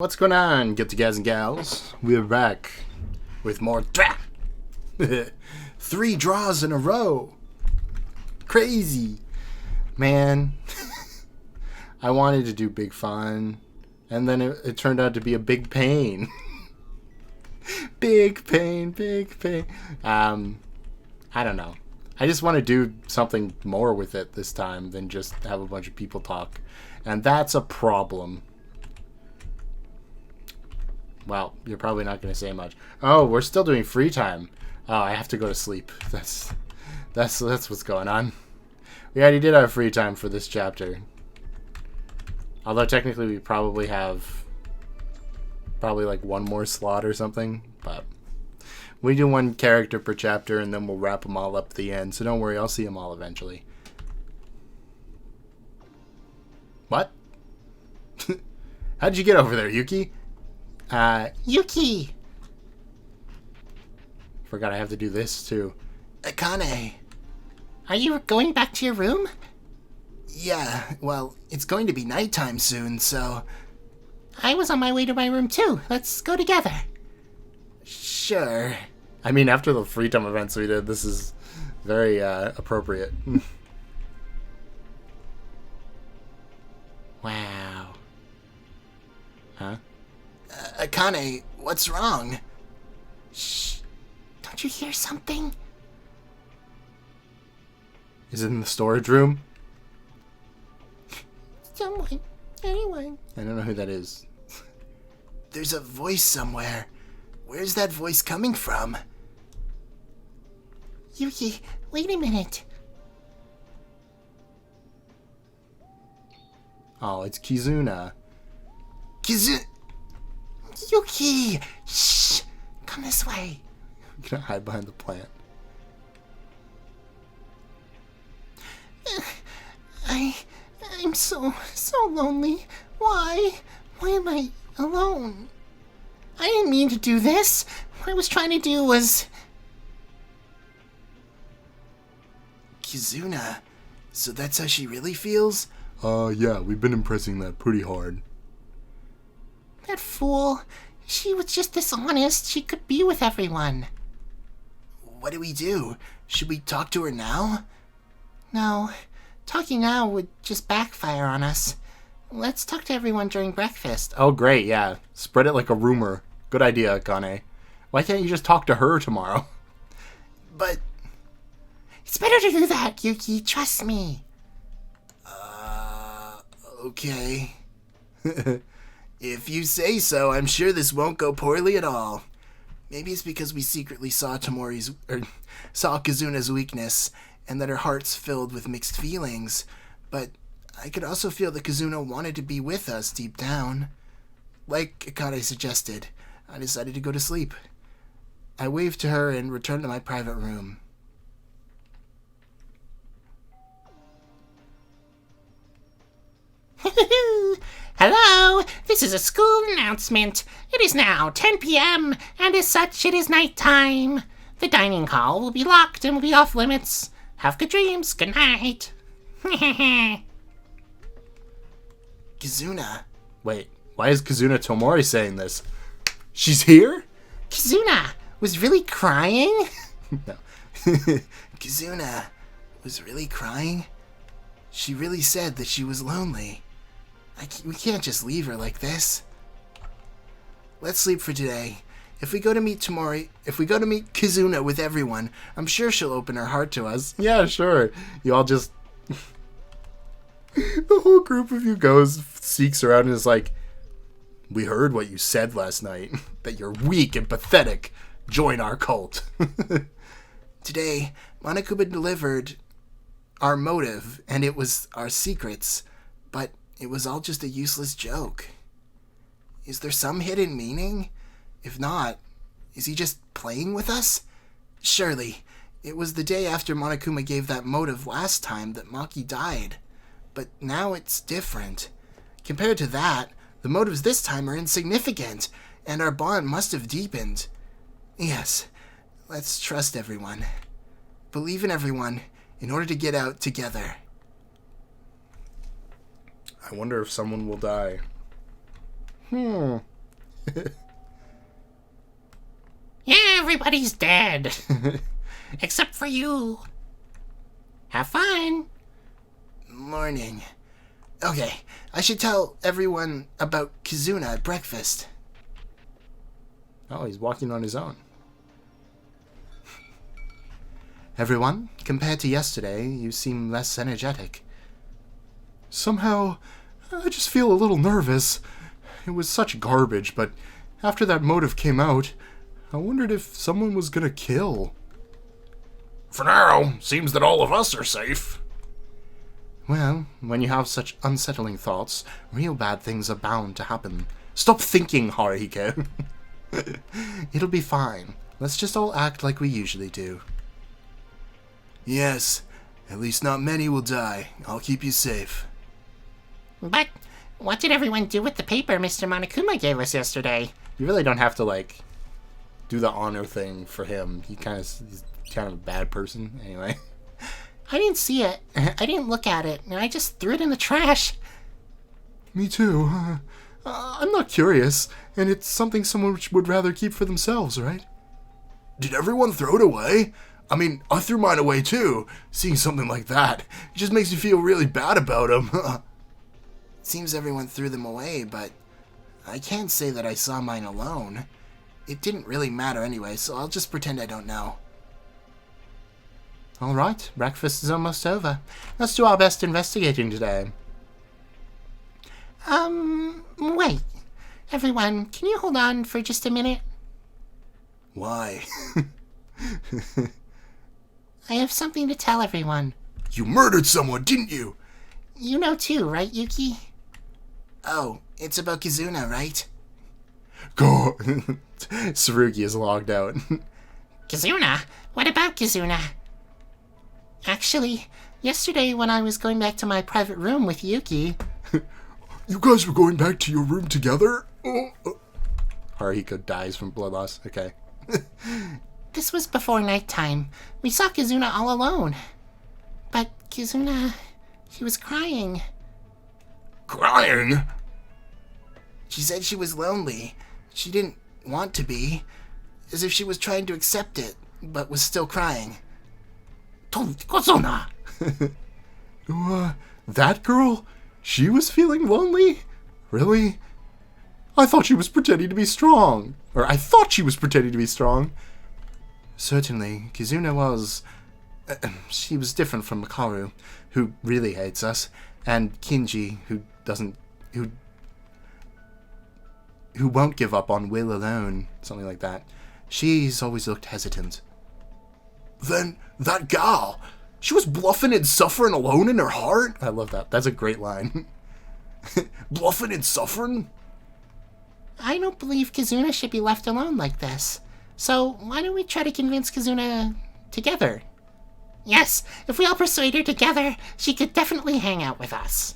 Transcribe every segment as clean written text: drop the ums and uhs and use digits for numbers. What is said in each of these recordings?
What's going on, guilty guys and gals? We're back with more 3 draws in a row. Crazy. Man. I wanted to do big fun, and then it turned out to be a big pain. Big pain. I don't know. I just want to do something more with it this time than just have a bunch of people talk. And that's a problem. Well, you're probably not going to say much. Oh, we're still doing free time. Oh, I have to go to sleep. That's what's going on. We already did our free time for this chapter. Although technically we probably have like one more slot or something, but we do 1 character per chapter and then we'll wrap them all up at the end. So don't worry, I'll see them all eventually. What? How'd you get over there, Yuki? Yuki! Forgot I have to do this, too. Akane. Are you going back to your room? Yeah, well, it's going to be nighttime soon, so... I was on my way to my room, too. Let's go together. Sure. I mean, after the free time events we did, this is very, appropriate. Wow. Huh? Akane, what's wrong? Shh. Don't you hear something? Is it in the storage room? Someone. Anyone. I don't know who that is. There's a voice somewhere. Where's that voice coming from? Yuki, wait a minute. Oh, it's Kizuna. Yuki! Shh! Come this way. I'm gonna hide behind the plant. I'm so lonely. Why? Why am I alone? I didn't mean to do this. What I was trying to do was... Kizuna, so that's how she really feels? Yeah, we've been impressing that pretty hard. That fool. She was just dishonest. She could be with everyone. What do we do? Should we talk to her now? No. Talking now would just backfire on us. Let's talk to everyone during breakfast. Oh, great, yeah. Spread it like a rumor. Good idea, Akane. Why can't you just talk to her tomorrow? But... It's better to do that, Yuki. Trust me. Okay. If you say so, I'm sure this won't go poorly at all. Maybe it's because we secretly saw saw Kizuna's weakness, and that her heart's filled with mixed feelings. But I could also feel that Kizuna wanted to be with us deep down. Like Akane suggested, I decided to go to sleep. I waved to her and returned to my private room. Hello, this is a school announcement. It is now 10 p.m., and as such, it is nighttime. The dining hall will be locked and will be off limits. Have good dreams. Good night. Kizuna. Wait, why is Kizuna Tomori saying this? She's here? Kizuna was really crying? No. Kizuna was really crying? She really said that she was lonely. We can't just leave her like this. Let's sleep for today. If we go to meet Kizuna with everyone, I'm sure she'll open her heart to us. Yeah, sure. You all just... The whole group of you seeks her out and is like, we heard what you said last night, that you're weak and pathetic. Join our cult. Today, Monokuma delivered our motive, and it was our secrets, but it was all just a useless joke. Is there some hidden meaning? If not, is he just playing with us? Surely, it was the day after Monokuma gave that motive last time that Maki died. But now it's different. Compared to that, the motives this time are insignificant, and our bond must have deepened. Yes, let's trust everyone. Believe in everyone in order to get out together. I wonder if someone will die. Hmm. Yeah, everybody's dead. Except for you. Have fun. Morning. Okay, I should tell everyone about Kizuna at breakfast. Oh, he's walking on his own. Everyone, compared to yesterday, you seem less energetic. Somehow, I just feel a little nervous. It was such garbage, but after that motive came out, I wondered if someone was gonna kill. For now, seems that all of us are safe. Well, when you have such unsettling thoughts, real bad things are bound to happen. Stop thinking, Haruhiko. It'll be fine. Let's just all act like we usually do. Yes, at least not many will die. I'll keep you safe. But what did everyone do with the paper Mr. Monokuma gave us yesterday? You really don't have to, like, do the honor thing for him. He's kind of a bad person, anyway. I didn't see it. I didn't look at it, and I just threw it in the trash. Me too. I'm not curious, and it's something someone would rather keep for themselves, right? Did everyone throw it away? I mean, I threw mine away too. Seeing something like that, it just makes me feel really bad about them. Seems everyone threw them away, but I can't say that I saw mine alone. It didn't really matter anyway, so I'll just pretend I don't know. Alright, breakfast is almost over. Let's do our best investigating today. Wait. Everyone, can you hold on for just a minute? Why? I have something to tell everyone. You murdered someone, didn't you? You know too, right, Yuki? Oh, it's about Kizuna, right? Go. Tsurugi is logged out. Kizuna? What about Kizuna? Actually, yesterday when I was going back to my private room with Yuki... You guys were going back to your room together? Haruhiko dies from blood loss. Okay. This was before nighttime. We saw Kizuna all alone. But Kizuna... she was crying. Crying? She said she was lonely. She didn't want to be. As if she was trying to accept it, but was still crying. Kizuna! That girl? She was feeling lonely? Really? I thought she was pretending to be strong. Or I thought she was pretending to be strong. Certainly, Kizuna was... she was different from Makaru, who really hates us, and Kinji, who won't give up on Will alone, something like that. She's always looked hesitant. Then, that gal, she was bluffing and suffering alone in her heart? I love that. That's a great line. Bluffing and suffering? I don't believe Kizuna should be left alone like this. So why don't we try to convince Kizuna together? Yes, if we all persuade her together, she could definitely hang out with us.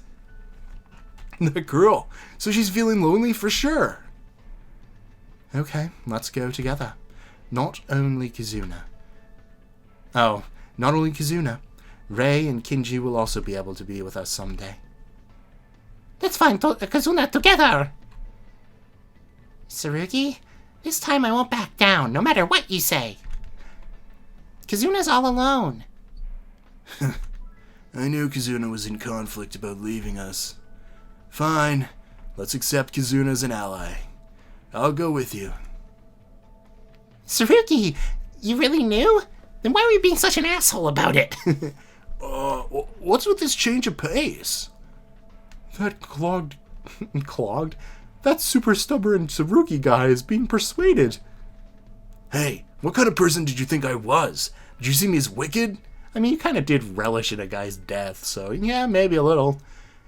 The girl. So she's feeling lonely for sure. Okay, let's go together. Not only Kizuna. Oh, not only Kizuna. Rei and Kinji will also be able to be with us someday. Let's find Kizuna together! Tsurugi, this time I won't back down, no matter what you say. Kizuna's all alone. I knew Kizuna was in conflict about leaving us. Fine, let's accept Kizuna as an ally. I'll go with you. Tsurugi, you really knew? Then why were you being such an asshole about it? What's with this change of pace? That clogged... clogged? That super stubborn Tsurugi guy is being persuaded. Hey, what kind of person did you think I was? Did you see me as wicked? I mean, you kind of did relish in a guy's death, so yeah, maybe a little.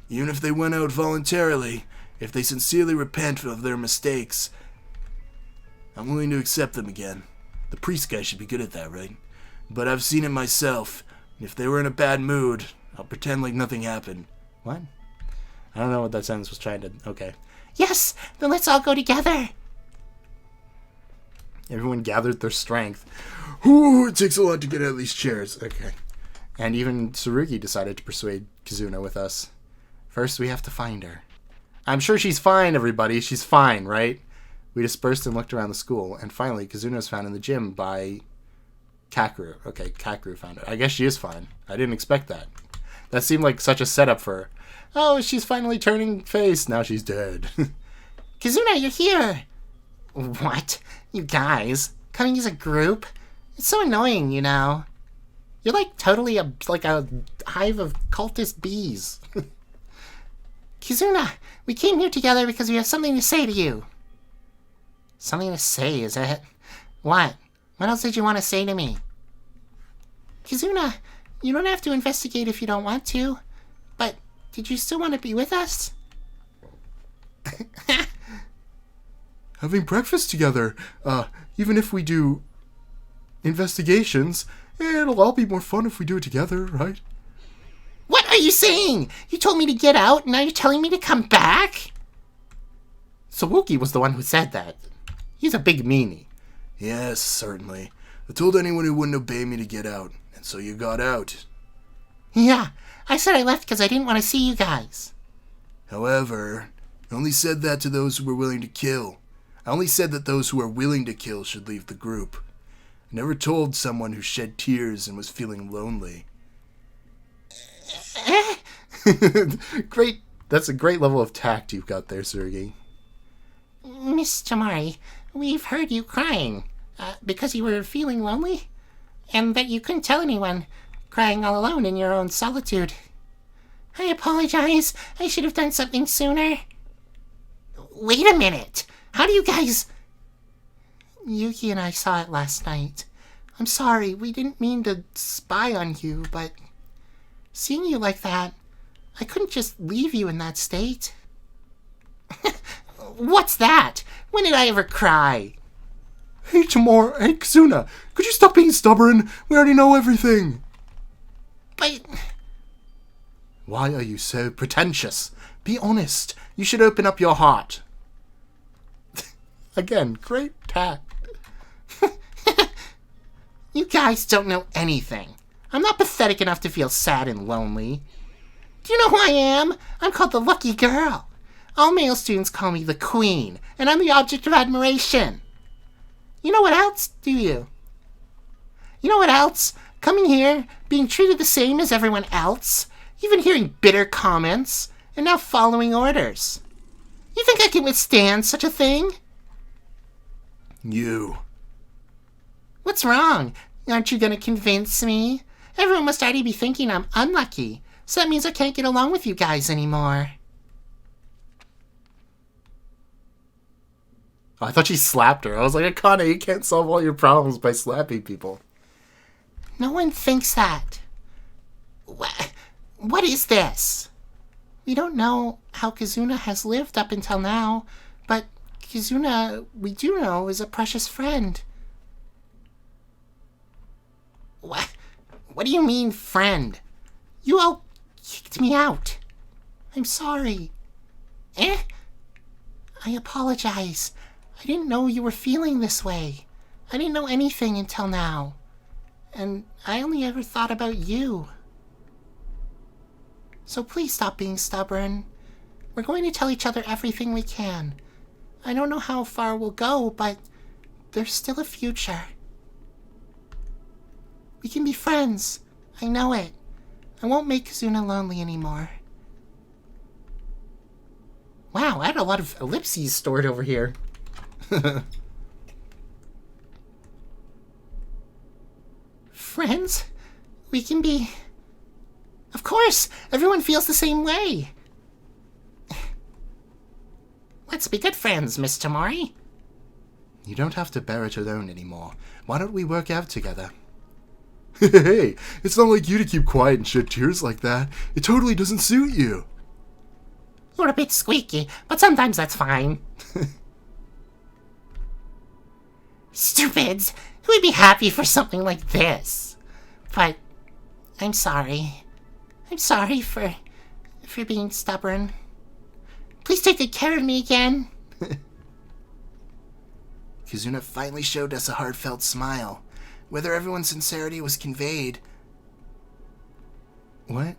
Even if they went out voluntarily, if they sincerely repent of their mistakes, I'm willing to accept them again. The priest guy should be good at that, right? But I've seen it myself. If they were in a bad mood, I'll pretend like nothing happened. What? I don't know what that sentence was trying to... Okay. Yes, then let's all go together. Everyone gathered their strength. Ooh, it takes a lot to get out of these chairs. Okay. And even Tsurugi decided to persuade Kizuna with us. First, we have to find her. I'm sure she's fine, everybody. She's fine, right? We dispersed and looked around the school, and finally, Kazuna was found in the gym by Kakeru. Okay, Kakeru found her. I guess she is fine. I didn't expect that. That seemed like such a setup for her. Oh, she's finally turning face. Now she's dead. Kazuna, you're here! What? You guys? Coming as a group? It's so annoying, you know. You're like totally like a hive of cultist bees. Kizuna, we came here together because we have something to say to you. Something to say, is it? What? What else did you want to say to me? Kizuna, you don't have to investigate if you don't want to. But, did you still want to be with us? Having breakfast together, even if we do investigations, it'll all be more fun if we do it together, right? What are you saying? You told me to get out, and now you're telling me to come back? Sawuki was the one who said that. He's a big meanie. Yes, certainly. I told anyone who wouldn't obey me to get out, and so you got out. Yeah, I said I left because I didn't want to see you guys. However, I only said that to those who were willing to kill. I only said that those who are willing to kill should leave the group. I never told someone who shed tears and was feeling lonely. Great. That's a great level of tact you've got there, Sergei. Miss Tamari, we've heard you crying. Because you were feeling lonely? And that you couldn't tell anyone, crying all alone in your own solitude. I apologize. I should have done something sooner. Wait a minute. How do you guys... Yuki and I saw it last night. I'm sorry, we didn't mean to spy on you, but... Seeing you like that, I couldn't just leave you in that state. What's that? When did I ever cry? Hey, Tamara. Hey, Kazuna. Could you stop being stubborn? We already know everything. But... Why are you so pretentious? Be honest. You should open up your heart. Again, great tact. You guys don't know anything. I'm not pathetic enough to feel sad and lonely. Do you know who I am? I'm called the Lucky Girl. All male students call me the Queen, and I'm the object of admiration. You know what else, do you? You know what else? Coming here, being treated the same as everyone else, even hearing bitter comments, and now following orders. You think I can withstand such a thing? You. What's wrong? Aren't you going to convince me? Everyone must already be thinking I'm unlucky, so that means I can't get along with you guys anymore. Oh, I thought she slapped her. I was like, Akane, you can't solve all your problems by slapping people. No one thinks that. What is this? We don't know how Kazuna has lived up until now, but Kazuna, we do know, is a precious friend. What do you mean, friend? You all kicked me out. I'm sorry. I apologize. I didn't know you were feeling this way. I didn't know anything until now. And I only ever thought about you. So please stop being stubborn. We're going to tell each other everything we can. I don't know how far we'll go, but there's still a future. We can be friends. I know it. I won't make Kazuna lonely anymore. Wow, I had a lot of ellipses stored over here. Friends? We can be... Of course! Everyone feels the same way! Let's be good friends, Miss Tamari. You don't have to bear it alone anymore. Why don't we work out together? Hey, it's not like you to keep quiet and shed tears like that. It totally doesn't suit you. You're a bit squeaky, but sometimes that's fine. Stupids! Who would be happy for something like this? But I'm sorry. I'm sorry for being stubborn. Please take good care of me again. Kazuna finally showed us a heartfelt smile. Whether everyone's sincerity was conveyed... What?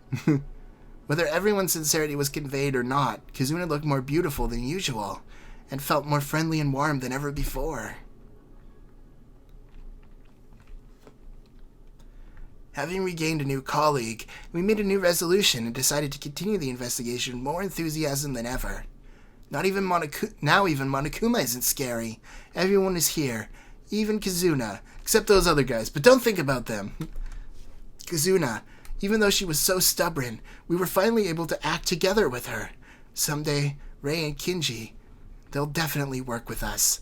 Whether everyone's sincerity was conveyed or not, Kizuna looked more beautiful than usual, and felt more friendly and warm than ever before. Having regained a new colleague, we made a new resolution and decided to continue the investigation with more enthusiasm than ever. Now even Monokuma isn't scary. Everyone is here, even Kizuna, except those other guys, but don't think about them. Kizuna, even though she was so stubborn, we were finally able to act together with her. Someday, Rei and Kinji, they'll definitely work with us.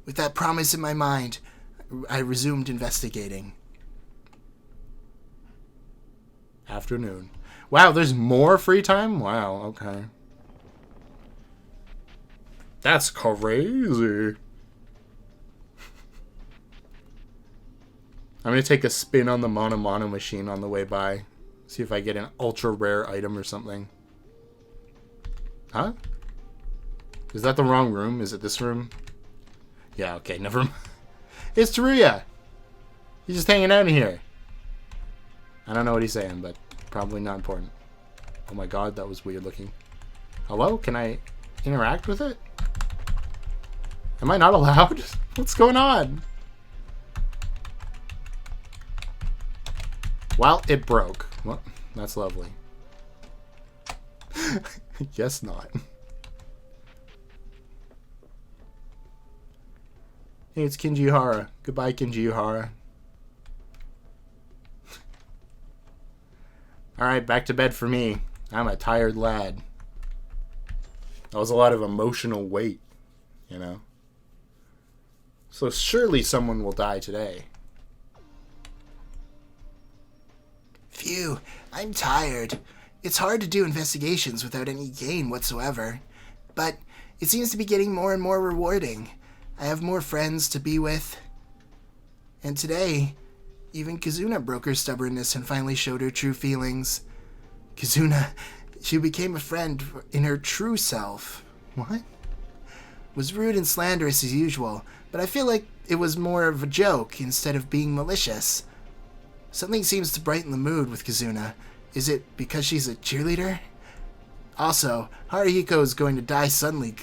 With that promise in my mind, I resumed investigating. Afternoon. Wow, there's more free time? Wow, okay. That's crazy. I'm going to take a spin on the Mono machine on the way by. See if I get an ultra rare item or something. Huh? Is that the wrong room? Is it this room? Yeah, okay, never mind. It's Teruya! He's just hanging out in here. I don't know what he's saying, but probably not important. Oh my god, that was weird looking. Hello? Can I interact with it? Am I not allowed? What's going on? Well, it broke. Well, that's lovely. Guess not. Hey, it's Kinji Uhara. Goodbye, Kinji Uhara. Alright, back to bed for me. I'm a tired lad. That was a lot of emotional weight, you know? So surely someone will die today. Phew, I'm tired. It's hard to do investigations without any gain whatsoever. But it seems to be getting more and more rewarding. I have more friends to be with. And today, even Kizuna broke her stubbornness and finally showed her true feelings. Kizuna, she became a friend in her true self. What? Was rude and slanderous as usual, but I feel like it was more of a joke instead of being malicious. Something seems to brighten the mood with Kizuna. Is it because she's a cheerleader? Also, Haruhiko is going to die suddenly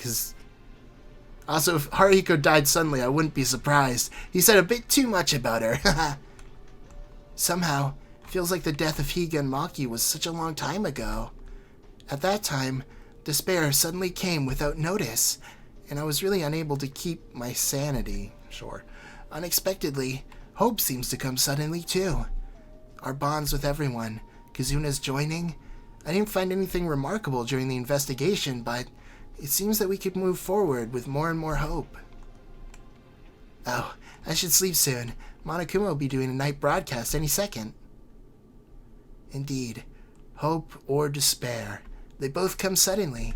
Also, if Haruhiko died suddenly, I wouldn't be surprised. He said a bit too much about her. Somehow, it feels like the death of Higa and Maki was such a long time ago. At that time, despair suddenly came without notice, and I was really unable to keep my sanity. Sure. Unexpectedly, hope seems to come suddenly, too. Our bonds with everyone, Kizuna's joining. I didn't find anything remarkable during the investigation, but it seems that we could move forward with more and more hope. Oh, I should sleep soon. Monokuma will be doing a night broadcast any second. Indeed, hope or despair, they both come suddenly.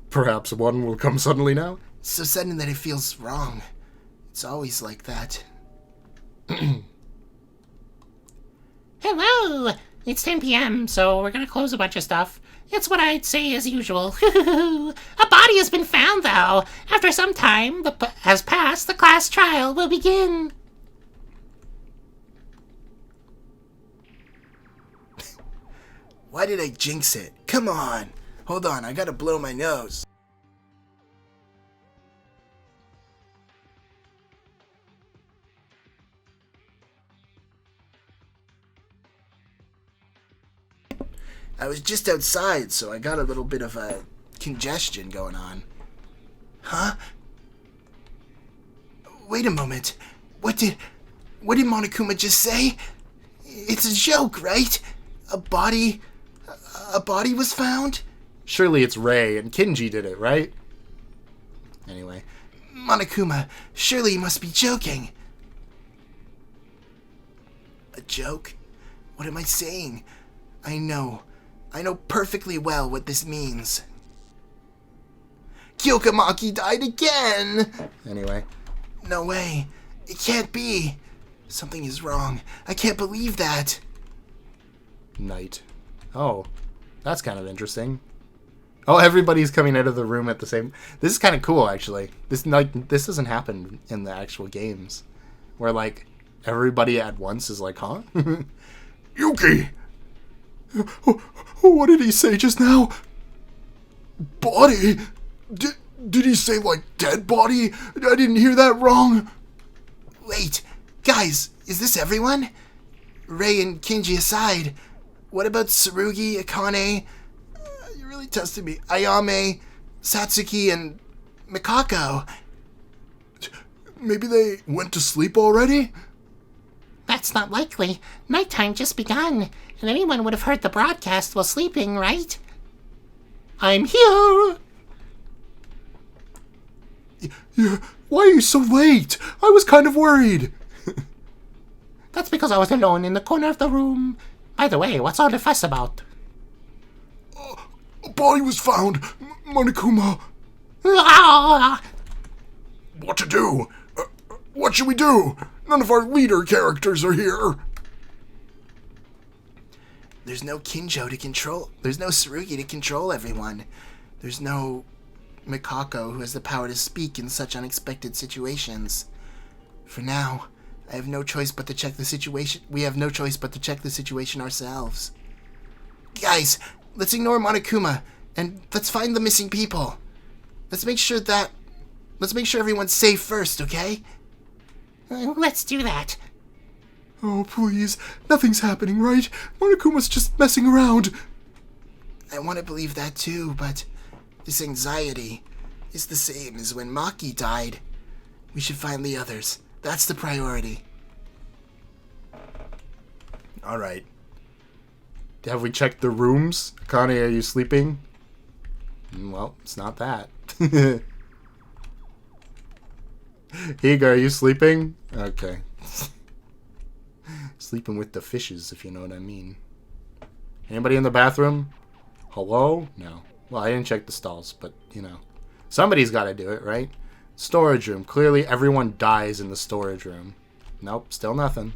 Perhaps one will come suddenly now? So sudden that it feels wrong. It's always like that. Hello! It's 10 p.m., so we're gonna close a bunch of stuff. It's what I'd say as usual. A body has been found, though. After some time has passed, the class trial will begin. Why did I jinx it? Come on. Hold on, I gotta blow my nose. I was just outside, so I got a little bit of a congestion going on. Huh? Wait a moment. What did Monokuma just say? It's a joke, right? A body was found? Surely it's Rei and Kinji did it, right? Anyway. Monokuma, surely you must be joking. A joke? What am I saying? I know perfectly well what this means. Kyokamaki died again! Anyway. No way. It can't be. Something is wrong. I can't believe that. Night. Oh, that's kind of interesting. Oh, everybody's coming out of the room at the same... This is kind of cool, actually. This doesn't happen in the actual games. Where, like, everybody at once is like, huh? Yuki! What did he say just now? Body? Did he say, like, dead body? I didn't hear that wrong. Wait, guys, is this everyone? Rei and Kinji aside, what about Tsurugi, Akane? You really tested me. Ayame, Satsuki, and Mikako. Maybe they went to sleep already? That's not likely. Nighttime just begun, and anyone would have heard the broadcast while sleeping, right? I'm here! Why are you so late? I was kind of worried. That's because I was alone in the corner of the room. By the way, what's all the fuss about? A body was found. Monokuma. Ah! What to do? What should we do? None of our leader characters are here. There's no Kinjo to control. There's no Tsurugi to control everyone. There's no Mikako who has the power to speak in such unexpected situations. For now, I have no choice but to check the situation. We have no choice but to check the situation ourselves. Guys, let's ignore Monokuma and let's find the missing people. Let's make sure everyone's safe first, okay? Let's do that. Oh, please. Nothing's happening, right? Monokuma's just messing around. I want to believe that too, but this anxiety is the same as when Maki died. We should find the others. That's the priority. Alright. Have we checked the rooms? Akane, are you sleeping? Well, it's not that. Higa, are you sleeping? Okay. Sleeping with the fishes, if you know what I mean. Anybody in the bathroom? Hello? No. Well, I didn't check the stalls, but, you know. Somebody's got to do it, right? Storage room. Clearly, everyone dies in the storage room. Nope, still nothing.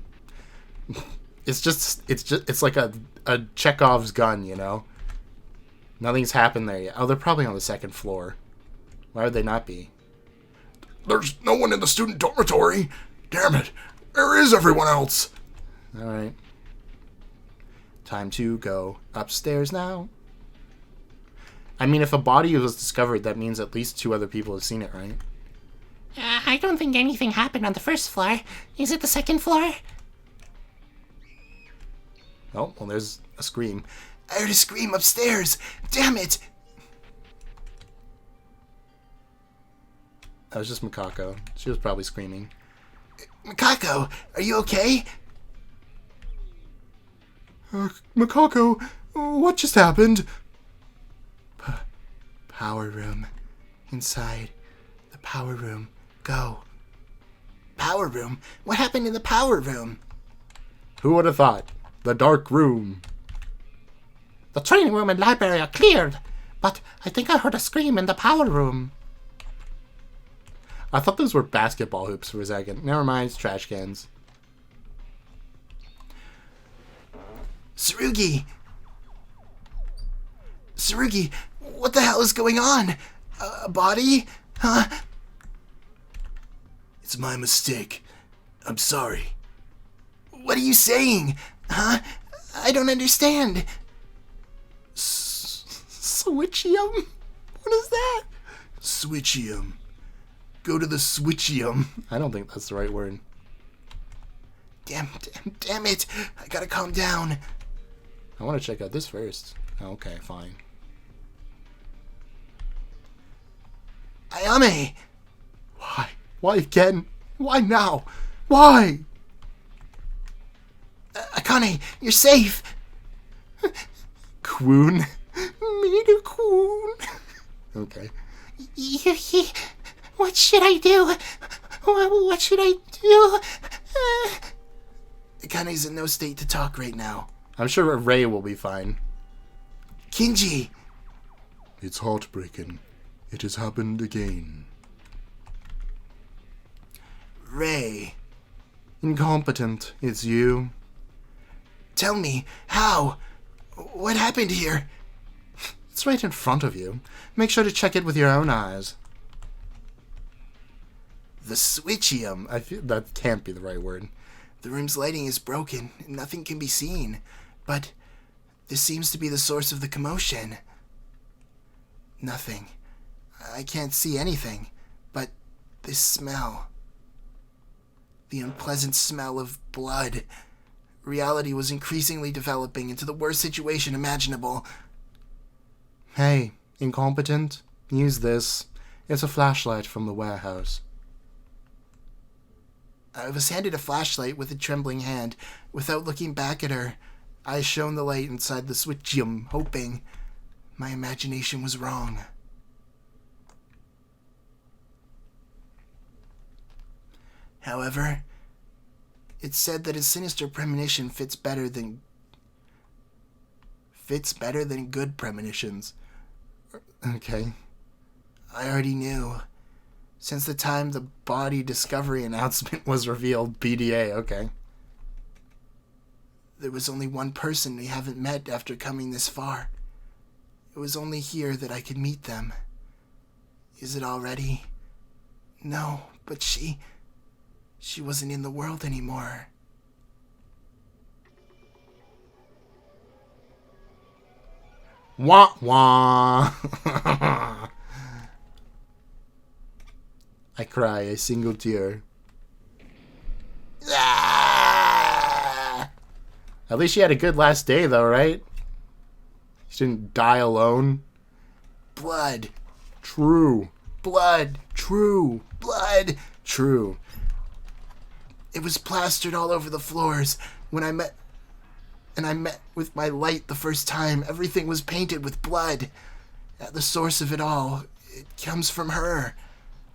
It's like a Chekhov's gun, you know? Nothing's happened there yet. Oh, they're probably on the second floor. Why would they not be? There's no one in the student dormitory. Damn it. Where is everyone else? Alright. Time to go upstairs now. I mean, if a body was discovered, that means at least 2 other people have seen it, right? I don't think anything happened on the first floor. Is it the second floor? Oh, well, there's a scream. I heard a scream upstairs. Damn it. That was just Mikako. She was probably screaming. Mikako, are you okay? Mikako, what just happened? Power room. Inside the power room. Go. Power room? What happened in the power room? Who would have thought? The dark room. The training room and library are cleared, but I think I heard a scream in the power room. I thought those were basketball hoops for a second. Never mind, it's trash cans. Tsurugi! Tsurugi, what the hell is going on? A body? Huh? It's my mistake. I'm sorry. What are you saying? Huh? I don't understand. Switchium? What is that? Switchium. Go to the Switchium. I don't think that's the right word. Damn it. I gotta calm down. I want to check out this first. Okay, fine. Ayame! Why? Why again? Why now? Why? Akane, you're safe. Quoon? Quoon. Okay. What should I do? What should I do? Akane's in no state to talk right now. I'm sure Rei will be fine. Kinji! It's heartbreaking. It has happened again. Rei. Incompetent, it's you. Tell me, how? What happened here? It's right in front of you. Make sure to check it with your own eyes. The Switchium. I feel that can't be the right word. The room's lighting is broken, and nothing can be seen. But this seems to be the source of the commotion. Nothing. I can't see anything. But this smell. The unpleasant smell of blood. Reality was increasingly developing into the worst situation imaginable. Hey, incompetent. Use this. It's a flashlight from the warehouse. I was handed a flashlight with a trembling hand. Without looking back at her, I shone the light inside the switchium, hoping my imagination was wrong. However, it said that a sinister premonition fits better than good premonitions. Okay. I already knew. Since the time the body discovery announcement was revealed, BDA, okay. There was only one person we haven't met after coming this far. It was only here that I could meet them. Is it already? No, but she wasn't in the world anymore. Wah wah. I cry a single tear. Ah! At least she had a good last day, though, right? She didn't die alone. Blood. True. Blood. True. Blood. True. It was plastered all over the floors. When I met with my light the first time, everything was painted with blood. At the source of it all, it comes from her.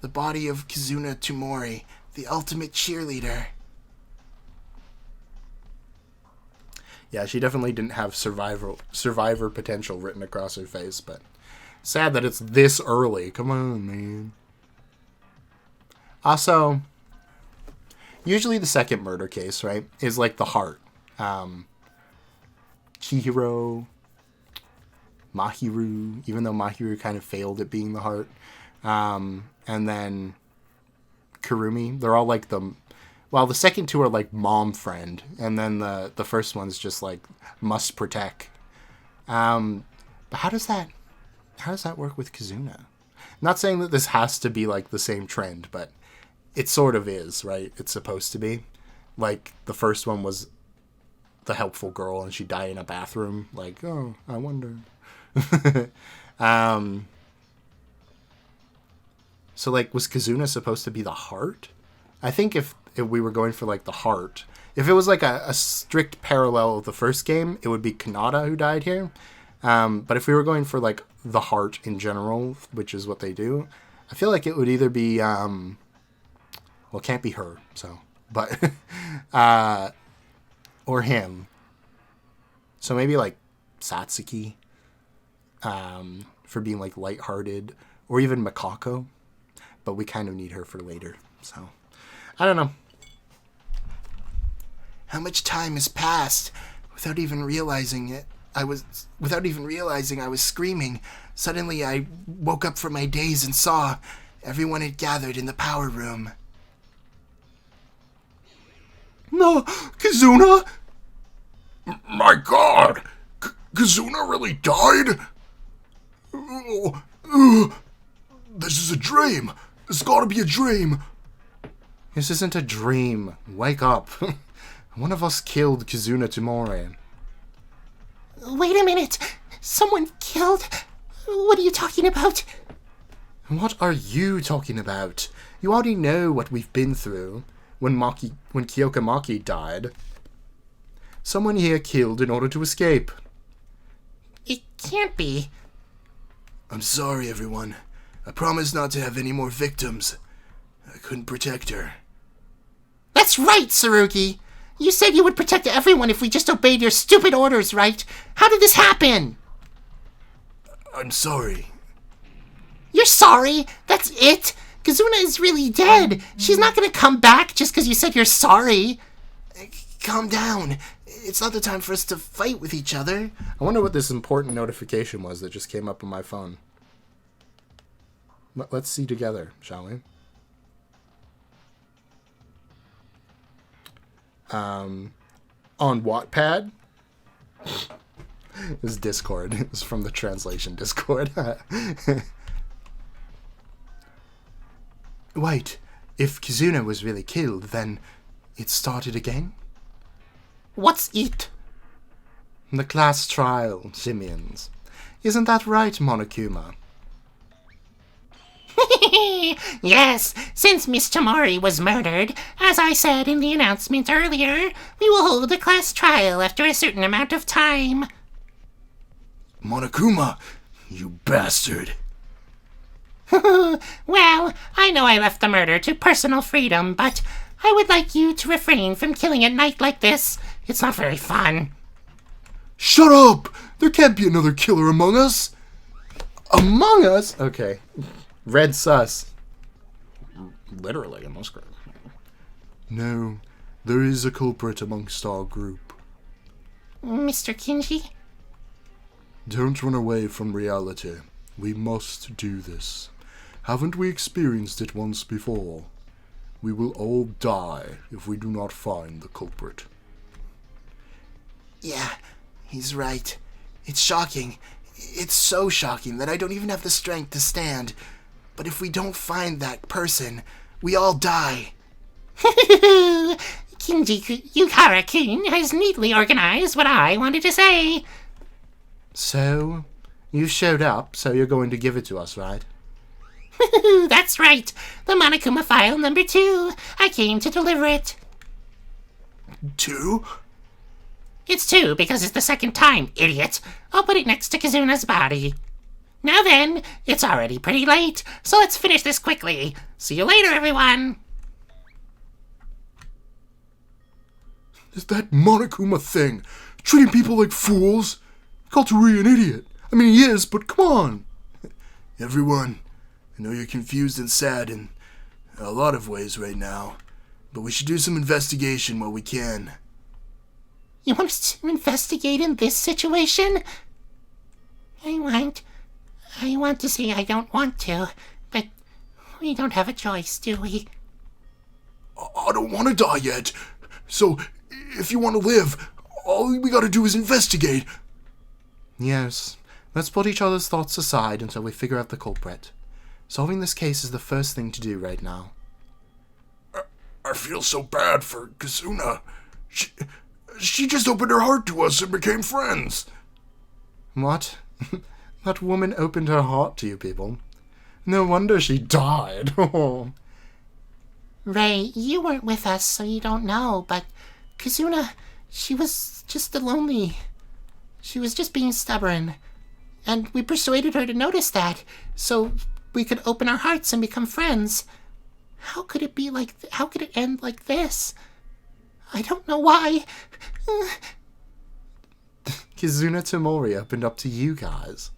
The body of Kizuna Tomori, the ultimate cheerleader. Yeah, she definitely didn't have survivor potential written across her face, but sad that it's this early. Come on, man. Also, usually the second murder case, right, is like the heart. Chihiro, Mahiru, even though Mahiru kind of failed at being the heart. And then Kurumi, they're all like the second two are like mom friend, and then the first one's just like must protect. But how does that work with Kizuna? I'm not saying that this has to be like the same trend, but it sort of is, right? It's supposed to be. Like the first one was the helpful girl and she died in a bathroom. Like, oh, I wonder. So, like, was Kizuna supposed to be the heart? I think if we were going for, like, the heart, if it was, like, a strict parallel of the first game, it would be Kanata who died here. But if we were going for, like, the heart in general, which is what they do, I feel like it would either be, well, it can't be her, so, but, or him. So maybe, like, Satsuki, for being, like, lighthearted, or even Makako. But we kind of need her for later, so I don't know. How much time has passed without even realizing it? I was screaming. Suddenly I woke up from my daze and saw everyone had gathered in the power room. No, Kizuna? My God! Kizuna really died? This is a dream. It's gotta be a dream. This isn't a dream. Wake up. One of us killed Kizuna Tomori. Wait a minute. Someone killed? What are you talking about? What are you talking about? You already know what we've been through. When Kyoka Maki died, someone here killed in order to escape. It can't be. I'm sorry, everyone. I promise not to have any more victims. I couldn't protect her. That's right, Tsurugi. You said you would protect everyone if we just obeyed your stupid orders, right? How did this happen? I'm sorry. You're sorry? That's it? Kizuna is really dead. She's not gonna come back just because you said you're sorry. Calm down. It's not the time for us to fight with each other. I wonder what this important notification was that just came up on my phone. Let's see together, shall we? on Wattpad. It was Discord. It was from the translation Discord. Wait, if Kizuna was really killed, then it started again? What's it? The class trial, simians. Isn't that right, Monokuma? Yes, since Miss Tamori was murdered, as I said in the announcement earlier, we will hold a class trial after a certain amount of time. Monokuma, you bastard. Well, I know I left the murder to personal freedom, but I would like you to refrain from killing at night like this. It's not very fun. Shut up! There can't be another killer among us. Among us? Okay. Red sus. Literally, in this group. No, there is a culprit amongst our group. Mr. Kinji? Don't run away from reality. We must do this. Haven't we experienced it once before? We will all die if we do not find the culprit. Yeah, he's right. It's shocking. It's so shocking that I don't even have the strength to stand. But if we don't find that person, we all die. Kinji Yukara-kun has neatly organized what I wanted to say. So, you showed up, so you're going to give it to us, right? That's right. The Monokuma file number 2. I came to deliver it. 2? It's 2 because it's the second time, idiot. I'll put it next to Kizuna's body. Now then, it's already pretty late, so let's finish this quickly. See you later, everyone. Is that Monokuma thing? Treating people like fools? Called Tori an idiot. I mean, he is, but come on. Everyone, I know you're confused and sad in a lot of ways right now, but we should do some investigation while we can. You want us to investigate in this situation? I want to say I don't want to, but we don't have a choice, do we? I don't want to die yet, so if you want to live, all we gotta do is investigate. Yes. Let's put each other's thoughts aside until we figure out the culprit. Solving this case is the first thing to do right now. I feel so bad for Kizuna. She just opened her heart to us and became friends. What? That woman opened her heart to you people. No wonder she died. Ray, you weren't with us, so you don't know, but Kizuna, she was just lonely. She was just being stubborn. And we persuaded her to notice that, so we could open our hearts and become friends. How could it be like... how could it end like this? I don't know why. Kizuna Tamori opened up to you guys.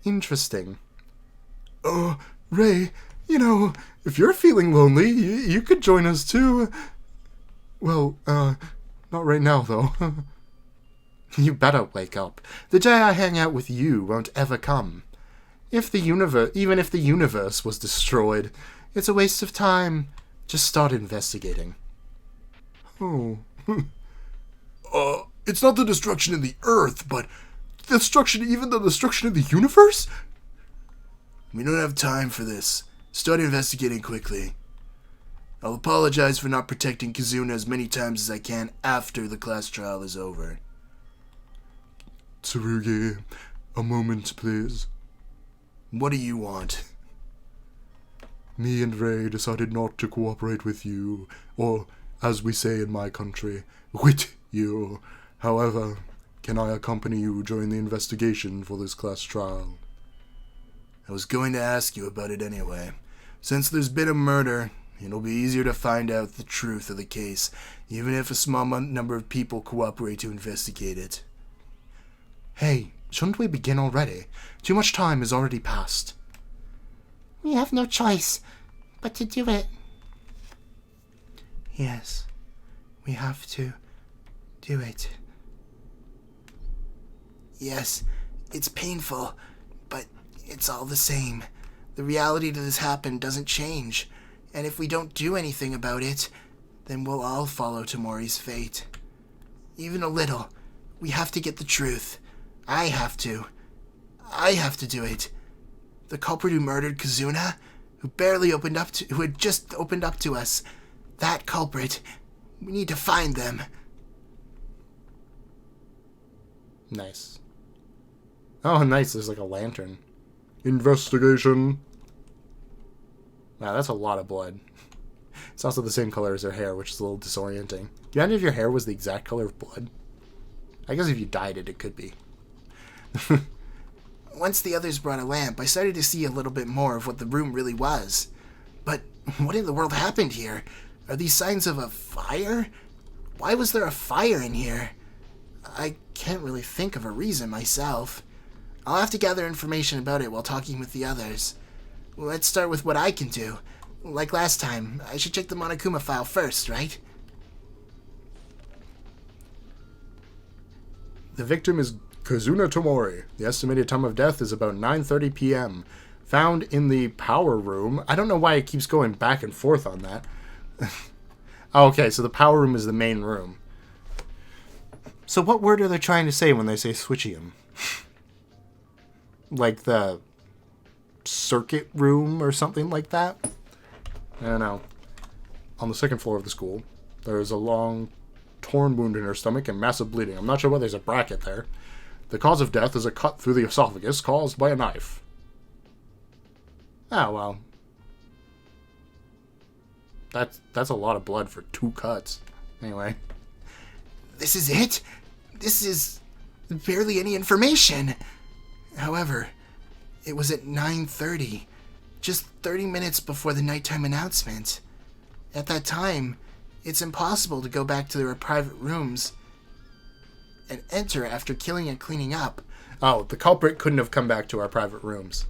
Interesting. Ray, you know, if you're feeling lonely, you could join us too. Well, not right now, though. You better wake up. The day I hang out with you won't ever come. Even if the universe was destroyed, it's a waste of time. Just start investigating. Oh. It's not the destruction of the Earth, but the destruction of the universe? We don't have time for this. Start investigating quickly. I'll apologize for not protecting Kizuna as many times as I can after the class trial is over. Tsurugi, a moment, please. What do you want? Me and Ray decided not to cooperate with you, or, as we say in my country, with you. However, can I accompany you during the investigation for this class trial? I was going to ask you about it anyway. Since there's been a murder, it'll be easier to find out the truth of the case, even if a small number of people cooperate to investigate it. Hey, shouldn't we begin already? Too much time has already passed. We have no choice but to do it. Yes, we have to do it. Yes, it's painful, but it's all the same. The reality that has happened doesn't change, and if we don't do anything about it, then we'll all follow Tamori's fate. Even a little. We have to get the truth. I have to. I have to do it. The culprit who murdered Kazuna, who had just opened up to us. That culprit. We need to find them. Nice. Oh, nice. There's like a lantern. Investigation. Wow, that's a lot of blood. It's also the same color as her hair, which is a little disorienting. Do you imagine if your hair was the exact color of blood? I guess if you dyed it, it could be. Once the others brought a lamp, I started to see a little bit more of what the room really was. But what in the world happened here? Are these signs of a fire? Why was there a fire in here? I can't really think of a reason myself. I'll have to gather information about it while talking with the others. Let's start with what I can do. Like last time, I should check the Monokuma file first, right? The victim is Kazuna Tomori. The estimated time of death is about 9:30 p.m. Found in the power room. I don't know why it keeps going back and forth on that. Okay, so the power room is the main room. So what word are they trying to say when they say switchium? Like the circuit room or something like that? I don't know. On the second floor of the school, there is a long, torn wound in her stomach and massive bleeding. I'm not sure why there's a bracket there. The cause of death is a cut through the esophagus caused by a knife. Oh, well. That's a lot of blood for 2 cuts. Anyway. This is it? This is barely any information. However, it was at 9:30, just 30 minutes before the nighttime announcement. At that time, it's impossible to go back to their private rooms and enter after killing and cleaning up. Oh, the culprit couldn't have come back to our private rooms.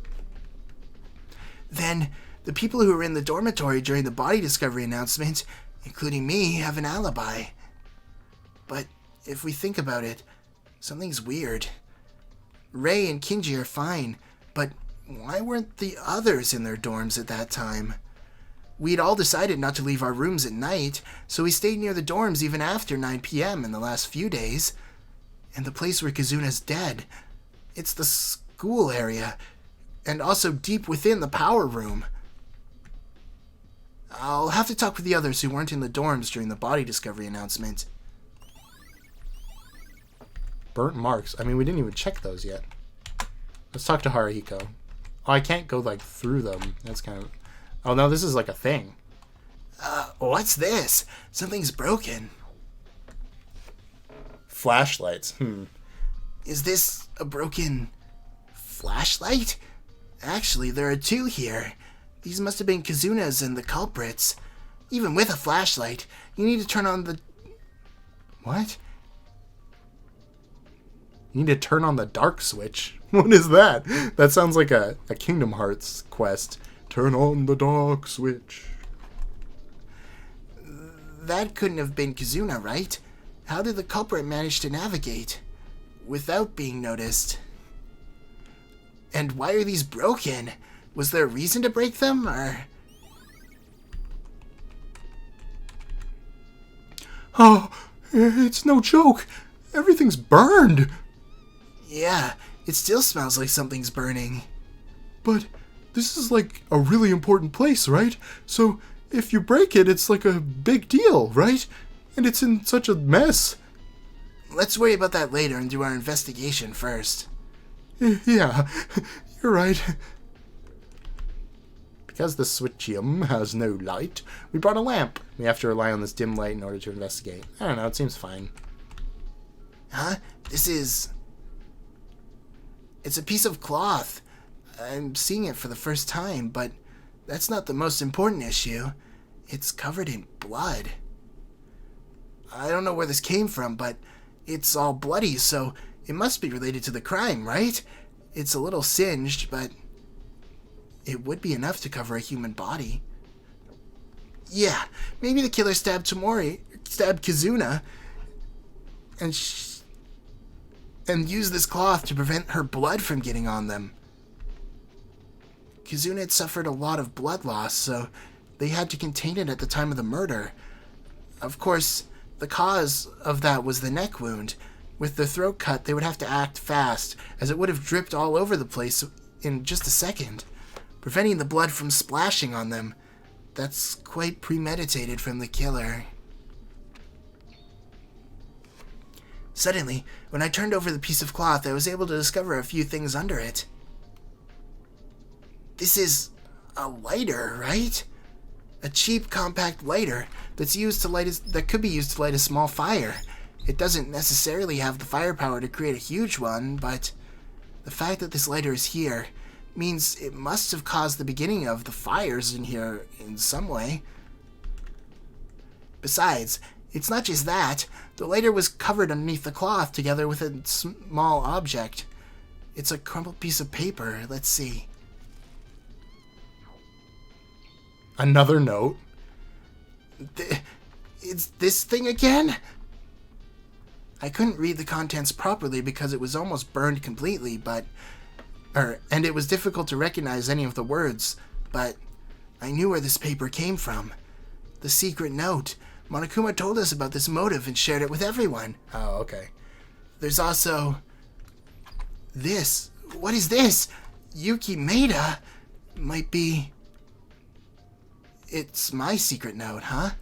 Then, the people who were in the dormitory during the body discovery announcement, including me, have an alibi. But if we think about it, something's weird. Rei and Kinji are fine, but why weren't the others in their dorms at that time? We'd all decided not to leave our rooms at night, so we stayed near the dorms even after 9 p.m. in the last few days. And the place where Kazuna's dead, it's the school area, and also deep within the power room. I'll have to talk with the others who weren't in the dorms during the body discovery announcement. Burnt marks. I mean, we didn't even check those yet. Let's talk to Haruhiko. Oh, I can't go, like, through them. That's kind of... Oh, no, this is, like, a thing. What's this? Something's broken. Flashlights. Is this a broken flashlight? Actually, there are 2 here. These must have been Kazuna's and the culprits. Even with a flashlight, you need to turn on the... What? You need to turn on the dark switch. What is that? That sounds like a Kingdom Hearts quest. Turn on the dark switch. That couldn't have been Kazuna, right? How did the culprit manage to navigate without being noticed? And why are these broken? Was there a reason to break them, or... Oh, it's no joke. Everything's burned. Yeah, it still smells like something's burning. But this is like a really important place, right? So if you break it, it's like a big deal, right? And it's in such a mess. Let's worry about that later and do our investigation first. Yeah, you're right. Because the switchium has no light, we brought a lamp. We have to rely on this dim light in order to investigate. I don't know, it seems fine. Huh? It's a piece of cloth. I'm seeing it for the first time, but that's not the most important issue. It's covered in blood. I don't know where this came from, but it's all bloody, so it must be related to the crime, right? It's a little singed, but it would be enough to cover a human body. Yeah, maybe the killer stabbed Kazuna, and used this cloth to prevent her blood from getting on them. Kazuna had suffered a lot of blood loss, so they had to contain it at the time of the murder. Of course, the cause of that was the neck wound. With the throat cut, they would have to act fast, as it would have dripped all over the place in just a second, preventing the blood from splashing on them. That's quite premeditated from the killer. Suddenly, when I turned over the piece of cloth, I was able to discover a few things under it. This is a lighter, right? A cheap, compact lighter that could be used to light a small fire. It doesn't necessarily have the firepower to create a huge one, but the fact that this lighter is here means it must have caused the beginning of the fires in here in some way. Besides, it's not just that. The lighter was covered underneath the cloth together with a small object. It's a crumpled piece of paper. Let's see. Another note. It's this thing again? I couldn't read the contents properly because it was almost burned completely, and it was difficult to recognize any of the words, but I knew where this paper came from. The secret note. Monokuma told us about this motive and shared it with everyone. Oh, okay. There's also this. What is this? Yuki Maeda might be... It's my secret note, huh?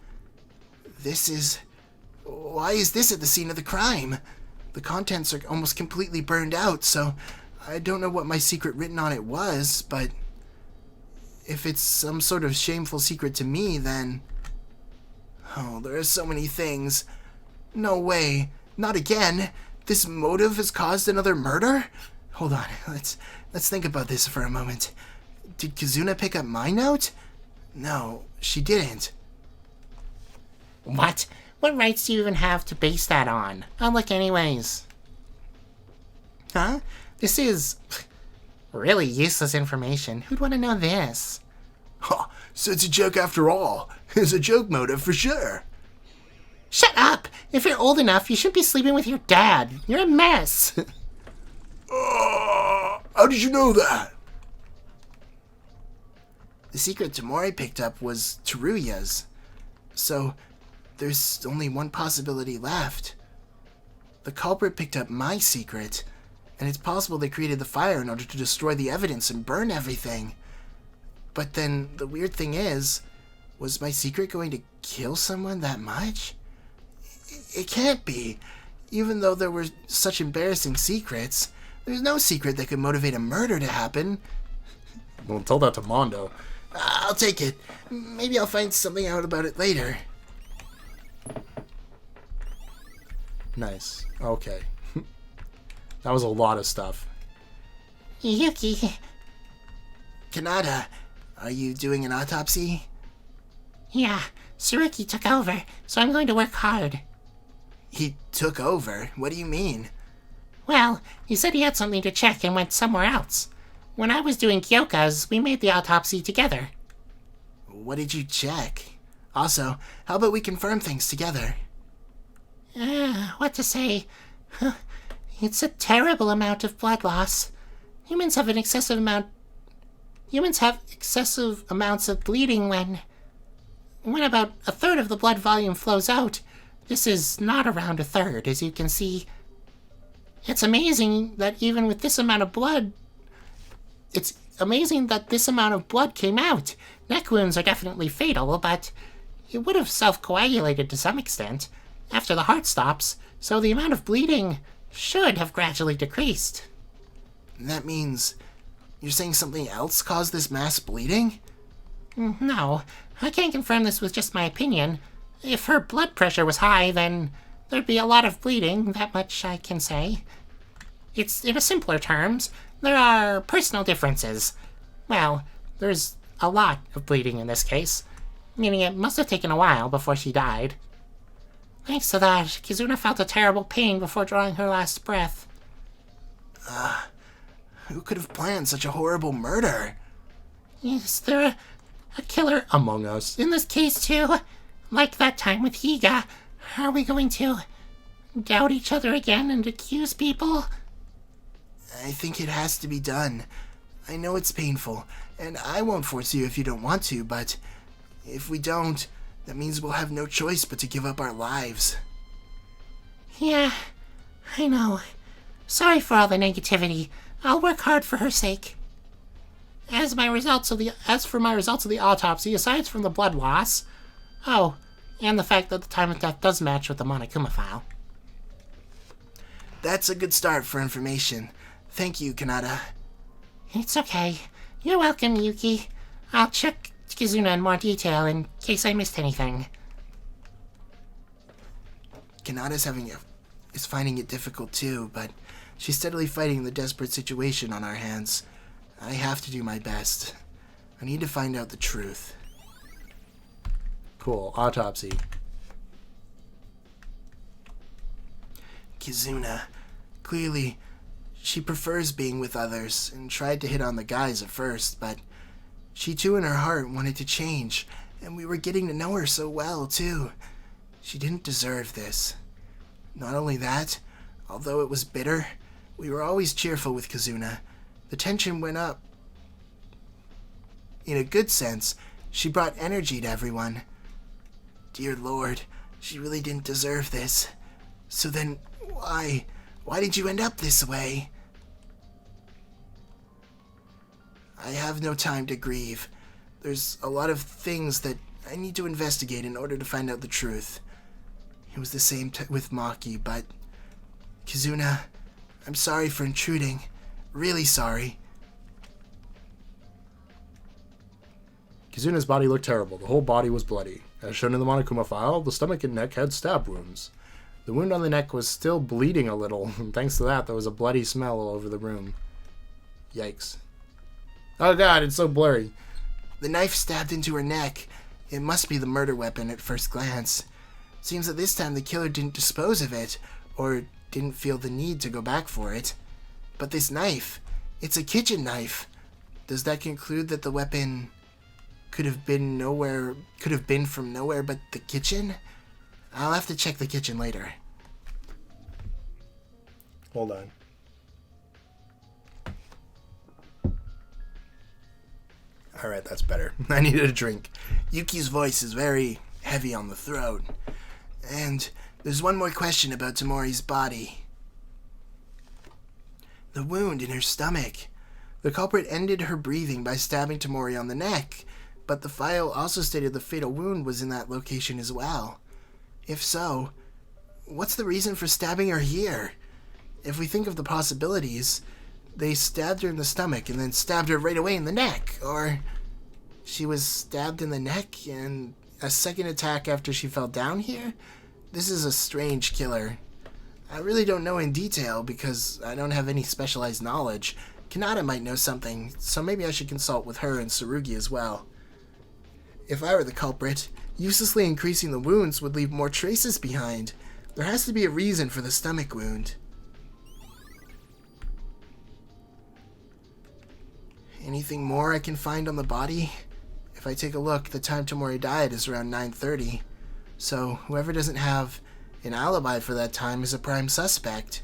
Why is this at the scene of the crime? The contents are almost completely burned out, so I don't know what my secret written on it was, but if it's some sort of shameful secret to me, then... Oh, there are so many things. No way. Not again. This motive has caused another murder? Hold on, let's think about this for a moment. Did Kizuna pick up my note? No, she didn't. What? What rights do you even have to base that on? Oh, look anyways. Huh? This is really useless information. Who'd want to know this? Huh, so it's a joke after all. It's a joke motive for sure. Shut up! If you're old enough, you shouldn't be sleeping with your dad. You're a mess. How did you know that? The secret Tamori picked up was Teruya's. So, there's only one possibility left. The culprit picked up my secret, and it's possible they created the fire in order to destroy the evidence and burn everything. But then, the weird thing is, was my secret going to kill someone that much? It can't be. Even though there were such embarrassing secrets, there's no secret that could motivate a murder to happen. Well, tell that to Mondo. I'll take it. Maybe I'll find something out about it later. Nice. Okay. That was a lot of stuff. Yuki. Kanata, are you doing an autopsy? Yeah, Tsuruki took over, so I'm going to work hard. He took over? What do you mean? Well, he said he had something to check and went somewhere else. When I was doing Kyoka's, we made the autopsy together. What did you check? Also, how about we confirm things together? What to say? It's a terrible amount of blood loss. Humans have excessive amounts of bleeding when about a third of the blood volume flows out. This is not around a third, as you can see. It's amazing that even with this amount of blood... It's amazing that this amount of blood came out. Neck wounds are definitely fatal, but it would have self-coagulated to some extent after the heart stops, so the amount of bleeding should have gradually decreased. That means you're saying something else caused this mass bleeding? No, I can't confirm this with just my opinion. If her blood pressure was high, then there'd be a lot of bleeding, that much I can say. It's in simpler terms, there are personal differences. Well, there's a lot of bleeding in this case, meaning it must have taken a while before she died. Thanks to that, Kizuna felt a terrible pain before drawing her last breath. Who could have planned such a horrible murder? Is there a killer among us in this case too? Like that time with Higa, are we going to doubt each other again and accuse people? I think it has to be done. I know it's painful, and I won't force you if you don't want to, but if we don't, That means we'll have no choice but to give up our lives. Yeah, I know. Sorry for all the negativity. I'll work hard for her sake. As for my results of the autopsy, aside from the blood loss... Oh, and the fact that the time of death does match with the Monokuma file. That's a good start for information. Thank you, Kanata. It's okay. You're welcome, Yuki. I'll check Kizuna in more detail in case I missed anything. Kanata's is finding it difficult too, but she's steadily fighting the desperate situation on our hands. I have to do my best. I need to find out the truth. Cool. Autopsy. Kizuna. Clearly, she prefers being with others and tried to hit on the guys at first, but she too in her heart wanted to change, and we were getting to know her so well too. She didn't deserve this. Not only that, although it was bitter, we were always cheerful with Kizuna. The tension went up. In a good sense, she brought energy to everyone. Dear Lord, she really didn't deserve this. So then, why? Why did you end up this way? I have no time to grieve. There's a lot of things that I need to investigate in order to find out the truth. It was the same with Maki, but... Kizuna, I'm sorry for intruding. Really sorry. Kizuna's body looked terrible. The whole body was bloody. As shown in the Monokuma file, the stomach and neck had stab wounds. The wound on the neck was still bleeding a little, and thanks to that, there was a bloody smell all over the room. Yikes. Oh god, it's so blurry. The knife stabbed into her neck. It must be the murder weapon at first glance. Seems that this time the killer didn't dispose of it, or didn't feel the need to go back for it. But this knife, it's a kitchen knife. Does that conclude that the weapon could have been from nowhere but the kitchen? I'll have to check the kitchen later. Hold on. Alright, that's better. I needed a drink. Yuki's voice is very heavy on the throat. And there's one more question about Tamori's body. The wound in her stomach. The culprit ended her breathing by stabbing Tamori on the neck, but the file also stated the fatal wound was in that location as well. If so, what's the reason for stabbing her here? If we think of the possibilities, they stabbed her in the stomach and then stabbed her right away in the neck, or she was stabbed in the neck and a second attack after she fell down here? This is a strange killer. I really don't know in detail because I don't have any specialized knowledge. Kanata might know something, so maybe I should consult with her and Tsurugi as well. If I were the culprit, uselessly increasing the wounds would leave more traces behind. There has to be a reason for the stomach wound. Anything more I can find on the body? If I take a look, the time Tamori died is around 9:30. So whoever doesn't have an alibi for that time is a prime suspect.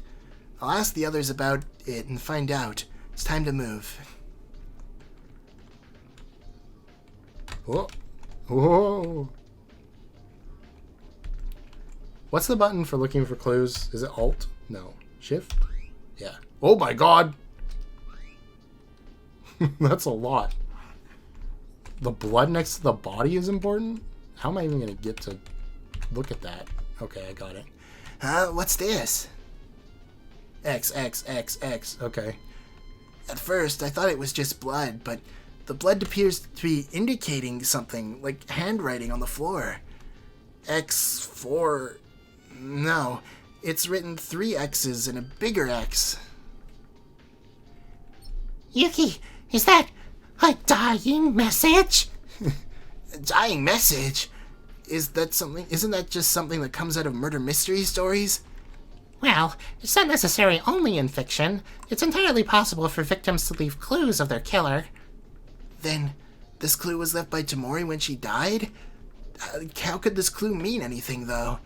I'll ask the others about it and find out. It's time to move. Whoa. Whoa. What's the button for looking for clues? Is it Alt? No. Shift? Yeah. Oh my god! That's a lot. The blood next to the body is important? How am I even going to get to look at that? Okay, I got it. What's this? X. Okay. At first, I thought it was just blood, but the blood appears to be indicating something, like handwriting on the floor. X4... No, it's written 3 X's and a bigger X. Yuki, is that a dying message? A dying message? Isn't that just something that comes out of murder mystery stories? Well, it's not necessary only in fiction. It's entirely possible for victims to leave clues of their killer. Then, this clue was left by Tamori when she died? How could this clue mean anything, though?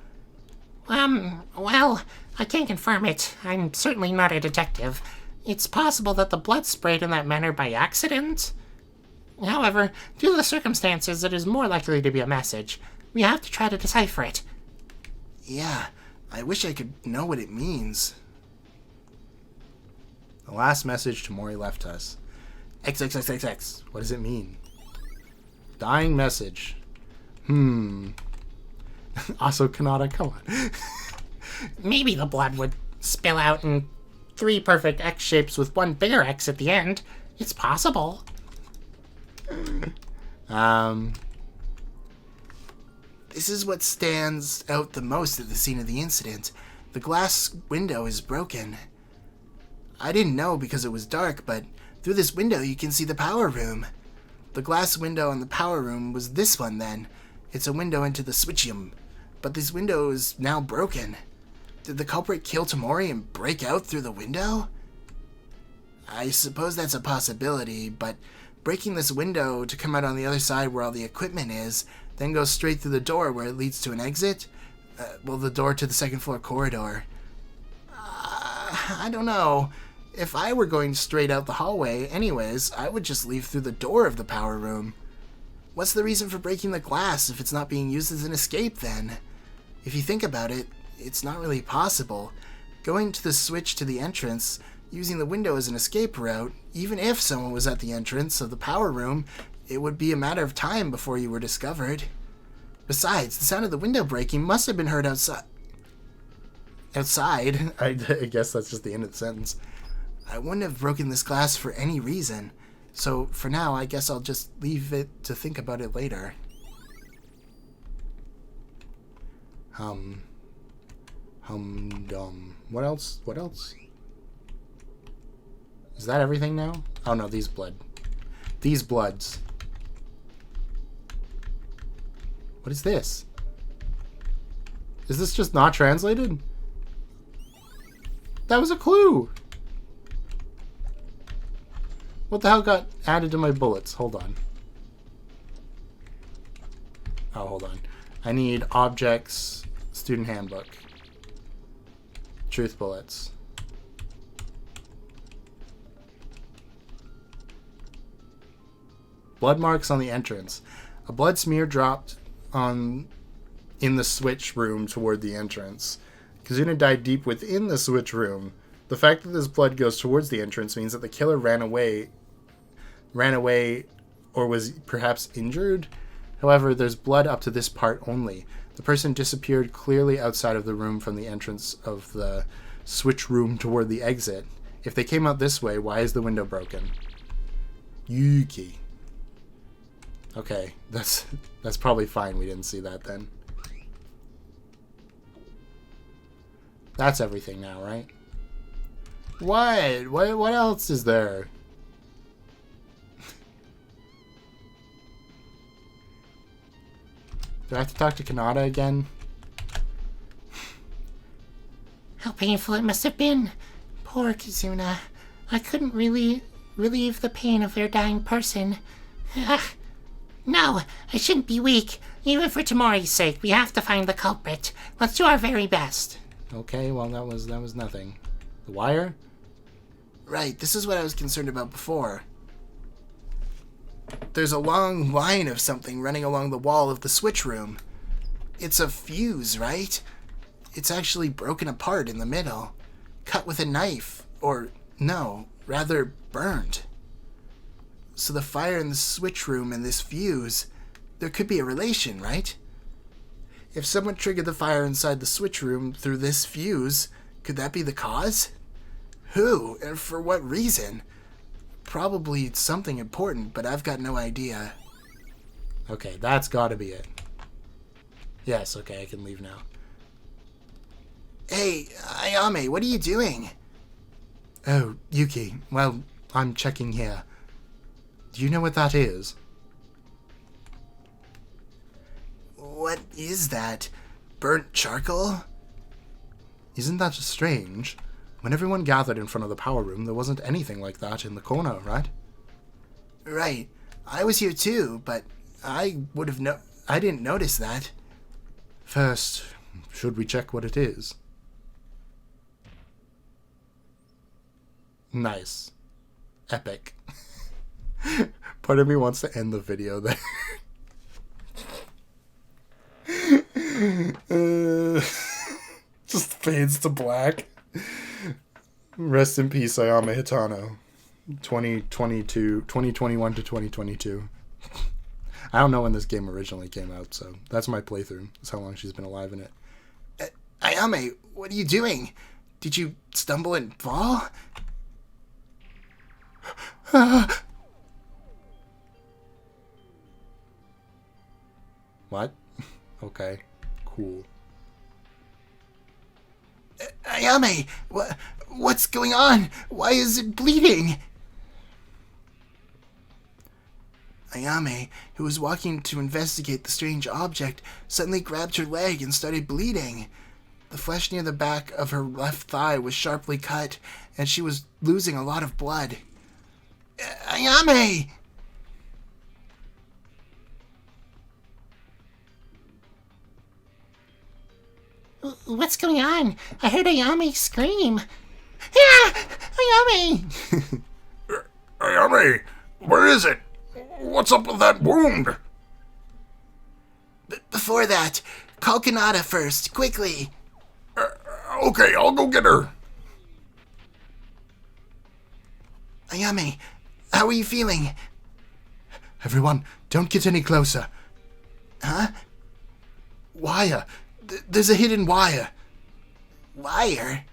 Well, I can't confirm it. I'm certainly not a detective. It's possible that the blood sprayed in that manner by accident. However, due to the circumstances, it is more likely to be a message. We have to try to decipher it. Yeah, I wish I could know what it means. The last message Tamori left us. XXXXX. What does it mean? Dying message. Also, Kanata, come on. Maybe the blood would spill out in 3 perfect X shapes with 1 bigger X at the end. It's possible. This is what stands out the most at the scene of the incident. The glass window is broken. I didn't know because it was dark, but through this window you can see the power room. The glass window in the power room was this one then. It's a window into the switchium. But this window is now broken. Did the culprit kill Tamori and break out through the window? I suppose that's a possibility, but breaking this window to come out on the other side where all the equipment is, then go straight through the door where it leads to an exit? The door to the 2nd floor corridor. I don't know. If I were going straight out the hallway anyways, I would just leave through the door of the power room. What's the reason for breaking the glass if it's not being used as an escape then? If you think about it, it's not really possible. Going to the switch to the entrance, using the window as an escape route, even if someone was at the entrance of the power room, it would be a matter of time before you were discovered. Besides, the sound of the window breaking must have been heard outside. I guess that's just the end of the sentence. I wouldn't have broken this glass for any reason. So, for now, I guess I'll just leave it to think about it later. What else? What else? Is that everything now? Oh no, these bloods. What is this? Is this just not translated? That was a clue! What the hell got added to my bullets? Hold on. Oh, hold on. I need objects, student handbook, truth bullets. Blood marks on the entrance. A blood smear dropped in the switch room toward the entrance. Kazuna died deep within the switch room. The fact that this blood goes towards the entrance means that the killer ran away or was perhaps injured. However, there's blood up to this part only. The person disappeared clearly outside of the room from the entrance of the switch room toward the exit. If they came out this way, why is the window broken? Yuki. Okay, that's probably fine we didn't see that then. That's everything now, right? What? What else is there? Do I have to talk to Kanata again? How painful it must have been. Poor Kazuna. I couldn't really relieve the pain of their dying person. No, I shouldn't be weak. Even for Tamori's sake, we have to find the culprit. Let's do our very best. Okay, well, that was nothing. The wire? Right, this is what I was concerned about before. There's a long line of something running along the wall of the switch room. It's a fuse, right? It's actually broken apart in the middle. Cut with a knife. Or, no, rather burned. So the fire in the switch room and this fuse, there could be a relation, right? If someone triggered the fire inside the switch room through this fuse, could that be the cause? Who? And for what reason? Probably something important, but I've got no idea. Okay, that's gotta be it. Yes, okay, I can leave now. Hey, Ayame, what are you doing? Oh, Yuki, well, I'm checking here. Do you know what that is? What is that? Burnt charcoal? Isn't that strange? When everyone gathered in front of the power room, there wasn't anything like that in the corner, right? Right. I was here too, but I didn't notice that. First, should we check what it is? Nice. Epic. Part of me wants to end the video there. Fades to black. Rest in peace, Ayame Hitano. 2021 to 2022. I don't know when this game originally came out, so that's my playthrough. That's how long she's been alive in it. Ayame, what are you doing? Did you stumble and fall? What? Okay. Cool. Ayame, what's going on? Why is it bleeding? Ayame, who was walking to investigate the strange object, suddenly grabbed her leg and started bleeding. The flesh near the back of her left thigh was sharply cut, and she was losing a lot of blood. Ayame! What's going on? I heard Ayame scream. Ah! Ayame! Ayame, where is it? What's up with that wound? Before that, call Kanata first, quickly. Okay, I'll go get her. Ayame, how are you feeling? Everyone, don't get any closer. Huh? Wire. There's a hidden wire. Wire?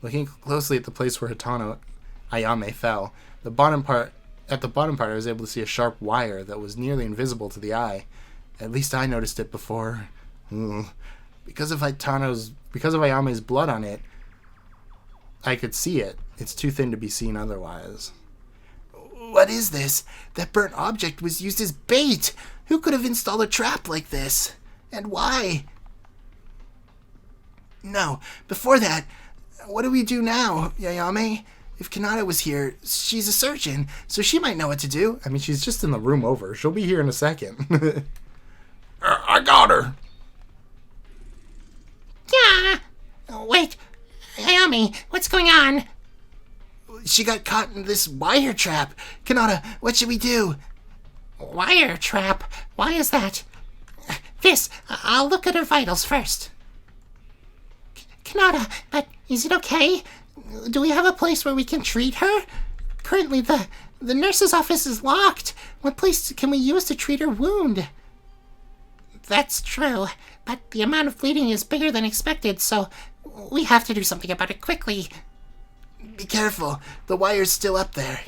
Looking closely at the place where Ayame fell, at the bottom part, I was able to see a sharp wire that was nearly invisible to the eye. At least I noticed it before. Because of Ayame's blood on it, I could see it. It's too thin to be seen otherwise. What is this? That burnt object was used as bait. Who could have installed a trap like this? And why? No, before that, what do we do now, Ayame? If Kanata was here, she's a surgeon, so she might know what to do. I mean, she's just in the room over. She'll be here in a second. I got her. Yeah. Wait, Ayame, what's going on? She got caught in this wire trap. Kanata, what should we do? Wire trap? Why is that? I'll look at her vitals first. Kanata, but is it okay? Do we have a place where we can treat her? Currently, the nurse's office is locked. What place can we use to treat her wound? That's true, but the amount of bleeding is bigger than expected, so we have to do something about it quickly. Be careful. The wire's still up there.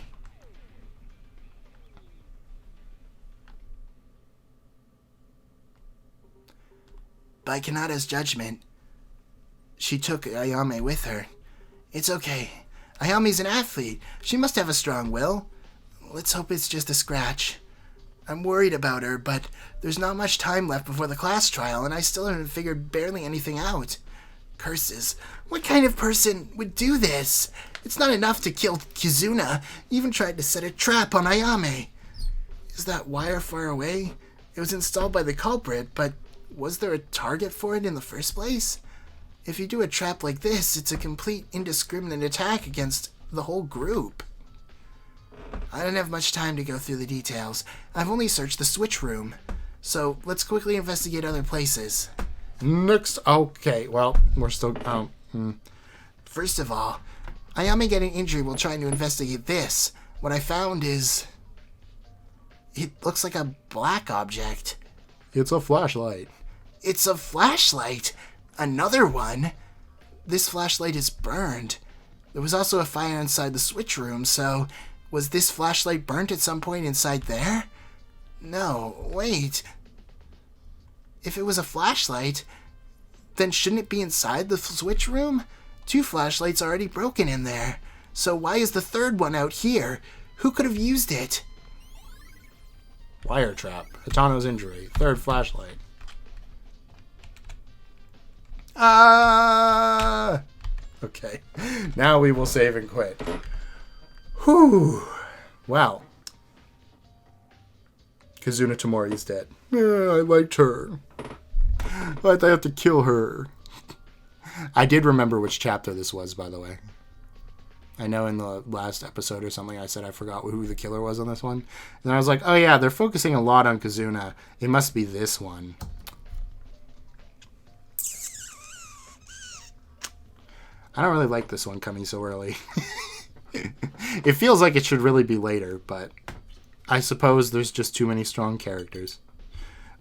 By Kanata's judgment, she took Ayame with her. It's okay. Ayame's an athlete. She must have a strong will. Let's hope it's just a scratch. I'm worried about her, but there's not much time left before the class trial, and I still haven't figured barely anything out. Curses. What kind of person would do this? It's not enough to kill Kizuna. You even tried to set a trap on Ayame. Is that wire far away? It was installed by the culprit, but was there a target for it in the first place? If you do a trap like this, it's a complete indiscriminate attack against the whole group. I don't have much time to go through the details. I've only searched the switch room. So let's quickly investigate other places. Next. Okay, well, we're still... First of all, Ayame getting injured while trying to investigate this. What I found is... it looks like a black object. It's a flashlight. It's a flashlight! Another one? This flashlight is burned. There was also a fire inside the switch room, so... was this flashlight burnt at some point inside there? No, wait. If it was a flashlight, then shouldn't it be inside the switch room? 2 flashlights are already broken in there. So why is the third one out here? Who could have used it? Wire trap. Hitano's injury. 3rd flashlight. Okay. Now we will save and quit. Whew. Well. Kizuna Tomori's dead. I liked her. Why'd they have to kill her? I did remember which chapter this was, by the way. I know in the last episode or something I said I forgot who the killer was on this one. And I was like, oh yeah, they're focusing a lot on Kizuna. It must be this one. I don't really like this one coming so early. It feels like it should really be later, but I suppose there's just too many strong characters.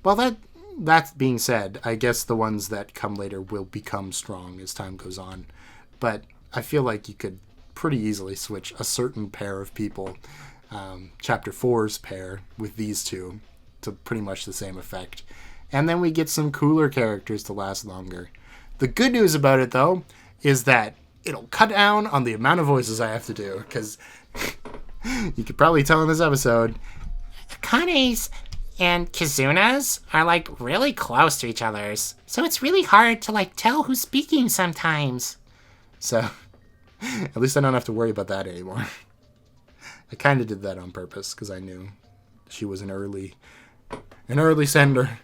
Well, that being said, I guess the ones that come later will become strong as time goes on. But I feel like you could pretty easily switch a certain pair of people, Chapter 4's pair, with these two to pretty much the same effect. And then we get some cooler characters to last longer. The good news about it, though, is that it'll cut down on the amount of voices I have to do, because you could probably tell in this episode, Kane's and Kizuna's are, like, really close to each other's. So it's really hard to, like, tell who's speaking sometimes. So, at least I don't have to worry about that anymore. I kind of did that on purpose, because I knew she was an early sender.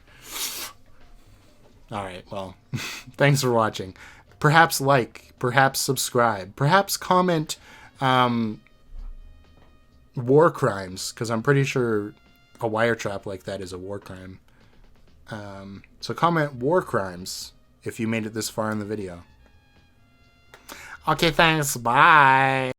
Alright, well, thanks for watching. Perhaps like, perhaps subscribe, perhaps comment war crimes, because I'm pretty sure a wire trap like that is a war crime. So comment war crimes if you made it this far in the video. Okay, thanks. Bye.